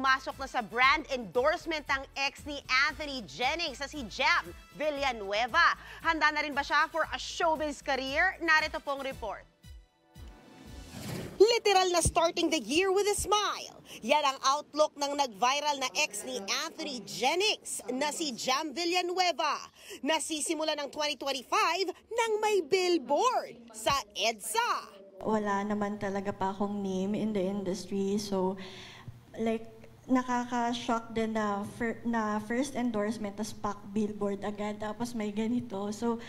pumasok na sa brand endorsement ang ex ni Anthony Jennings sa si Jam Villanueva. Handa na rin ba siya for a showbiz career? Narito pong report. Literal na starting the year with a smile. Yan ang outlook ng nag-viral na ex ni Anthony Jennings na si Jam Villanueva. Nasisimula ng 2025 nang may billboard sa EDSA. Wala naman talaga pa akong name in the industry, so like nakaka-shock din na first endorsement tas pack billboard agad tapos may ganito. So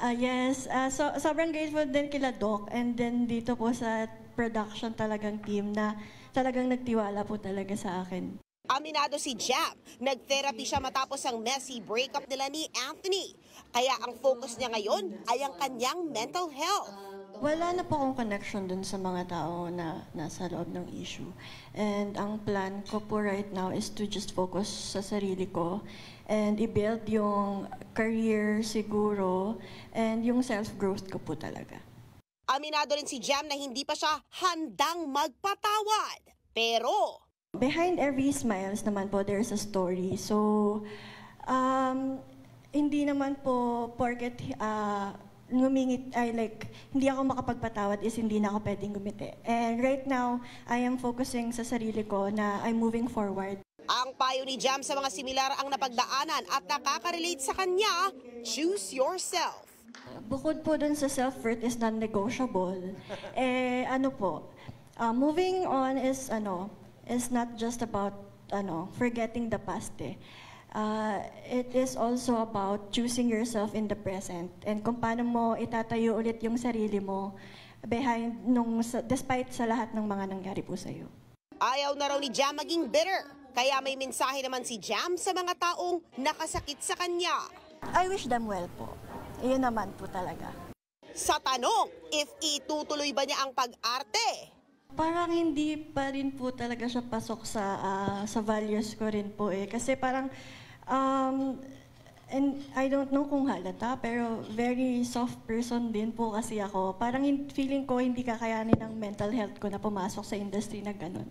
yes, so sobrang grateful din kila Doc and then dito po sa production talagang team na talagang nagtiwala po talaga sa akin. Aminado si Jam, nag-therapy siya matapos ang messy breakup nila ni Anthony. Kaya ang focus niya ngayon ay ang kanyang mental health. Wala na po akong connection dun sa mga tao na nasa loob ng issue. And ang plan ko po right now is to just focus sa sarili ko and i-build yung career siguro and yung self-growth ko po talaga. Aminado rin si Jam na hindi pa siya handang magpatawad. Pero behind every smiles naman po there's a story. So hindi naman po porket ngumingit, hindi ako makapagpatawad is hindi na ako pwedeng gumiti. And right now, I am focusing sa sarili ko na I'm moving forward. Ang payo ni Jam sa mga similar ang napagdaanan at nakaka-relate sa kanya, choose yourself. Bukod po dun sa self-worth is non-negotiable. Moving on is not just about forgetting the past. It is also about choosing yourself in the present and kung paano mo itatayo ulit yung sarili mo despite sa lahat ng mga nangyari po sa'yo. Ayaw na raw ni Jam maging bitter, kaya may mensahe naman si Jam sa mga taong nakasakit sa kanya. I wish them well po. Iyon naman po talaga. Sa tanong, if itutuloy ba niya ang pag-arte? Parang hindi pa rin po talaga siya pasok sa values ko rin po eh. Kasi parang, and I don't know kung halata, pero very soft person din po kasi ako. Parang feeling ko hindi kakayanin ng mental health ko na pumasok sa industry na ganun.